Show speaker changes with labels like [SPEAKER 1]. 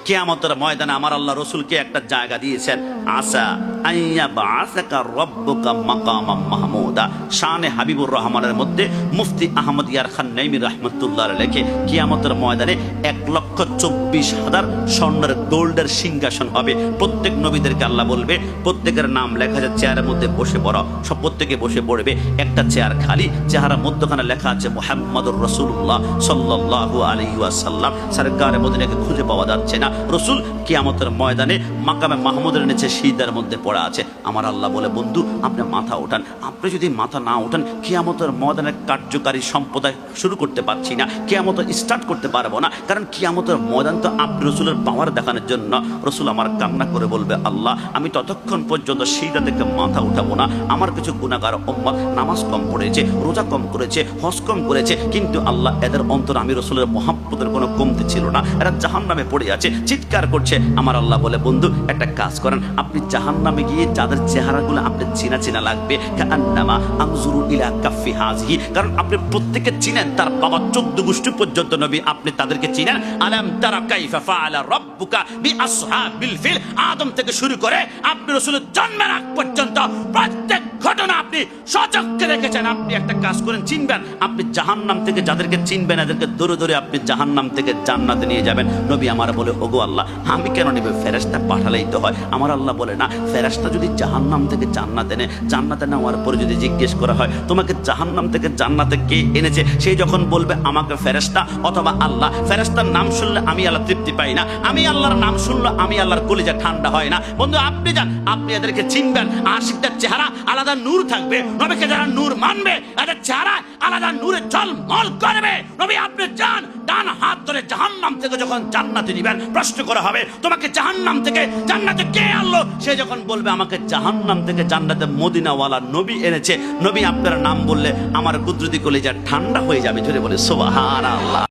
[SPEAKER 1] কিয়ামতের ময়দানে আমার আল্লাহ রসুলকে একটা জায়গা দিয়েছেন, আসা আইয়া বাসাকা রব্বুকা মাকামাম মাহমুদা। শানে হাবিবুর রহমানের মধ্যে মুফতি আহমদ ইয়ার খান নাইমি রাহমাতুল্লাহ লেখে কিয়ামতের ময়দানে 1,24,000 স্বর্ণের গোল্ডের সিংহাসন হবে। প্রত্যেক নবীদেরকে আল্লাহ বলবে, প্রত্যেকের নাম লেখা আছে চেয়ারের মধ্যে বসে পড়ো। সব প্রত্যেকে বসে পড়বে, একটা চেয়ার খালি, চেহারা মধ্যখানে লেখা আছে মুহাম্মদুর রাসূলুল্লাহ সাল্লাল্লাহু আলাইহি ওয়াসাল্লাম। সরকারে মদিনাকে খুঁজে পাওয়া যাচ্ছে না। রসুল কিয়ামতের ময়দানে মাকামে মাহমুদের নিচে সিজদার মধ্যে পড়া আছে। আমার আল্লাহ বলে, বন্ধু আপনি মাথা ওঠান। আপনি যদি মাথা না ওঠান কিয়ামতের ময়দানের কার্যকারী সম্প্রদায় শুরু করতে পারছি না, কিয়ামত স্টার্ট করতে পারবো না। কারণ কিয়ামতের ময়দান তো আপনি রসুলের পাওয়ার দেখানোর জন্য। রসুল আমার কান্না করে বলবে, আল্লাহ আমি ততক্ষণ পর্যন্ত সিজদা থেকে মাথা উঠাবো না। আমার কিছু গুনাহগার উম্মত নামাজ কম পড়েছে, রোজা কম করেছে, হজ কম করেছে, কিন্তু আল্লাহ এদের অন্তর আমি রসুলের মহাব্বতের কোনো কমতি ছিল না, এরা জাহান্নামে পড়ে আছে, চিৎকার করছে। আমার আল্লাহ বলে, বন্ধু একটা কাজ করেন, আপনি জাহান্নামে গিয়ে যাদের চেহারাগুলো আপনি চিনা চিনা লাগবে, কান্নামা আনজুরু ইলা কাফি হাযিহি, কারণ আপনি প্রত্যেককে চিনেন, তার বাবা 14 গোষ্ঠী পর্যন্ত নবী, আপনি তাদেরকে চিনেন। আলাম তারা কাইফা ফাআলা রাব্বুকা বিআসহাবিল ফিল, আদম থেকে শুরু করে আপনি রাসূলের জন্মের আগ পর্যন্ত প্রত্যেক ঘটনা আপনি সচক্ষে দেখেছেন। আপনি একটা কাজ করেন, চিনবেন, আপনি জাহান্নাম থেকে যাদেরকে চিনবেন এদেরকে ধরে ধরে আপনি জাহান্নাম থেকে জান্নাতে নিয়ে যাবেন। নবী আমার বলে, ওগো আল্লাহ আমি কেন নেবে, ফেরেশতা পাঠালেই তো হয়। আমার আল্লাহ বলে, না, ফেরেশতা যদি জাহান্নাম থেকে জান্নাতে নেয়, জান্নাতে নেওয়ার পরে যদি জিজ্ঞেস করা হয় তোমাকে জাহান্নাম থেকে জান্নাতে কে এনেছে, সেই যখন বলবে আমাকে ফেরেশতা অথবা আল্লাহ, ফেরেশতার নাম শুনলে আমি আল্লাহ তৃপ্তি পাই না, আমি আল্লাহর নাম শুনলে আমি আল্লাহর কলিজা ঠান্ডা হয় না। বন্ধু আপনি যান, আপনি এদেরকে চিনবেন। আশিকদের চেহারা আলাদা নূর থাকবে, নবীকে যারা নূর মানবে এদের চেহারা আলাদা নূরে ঝলমল করবে। নবী আপনি যান, ডান হাত ধরে জাহান্নাম থেকে যখন জান্নাতে নিবেন, প্রশ্ন করা হবে তোমাকে জাহান্নাম থেকে জান্নাতে কে আনলো, সে যখন বলবে আমাকে জাহান্নাম থেকে জান্নাতে মদিনাওয়ালা নবী এনেছে, নবী আপনার নাম বললে আমার কুদরতি কলিজা ঠান্ডা হয়ে যাবে। জোরে বলে সুবহানাল্লাহ।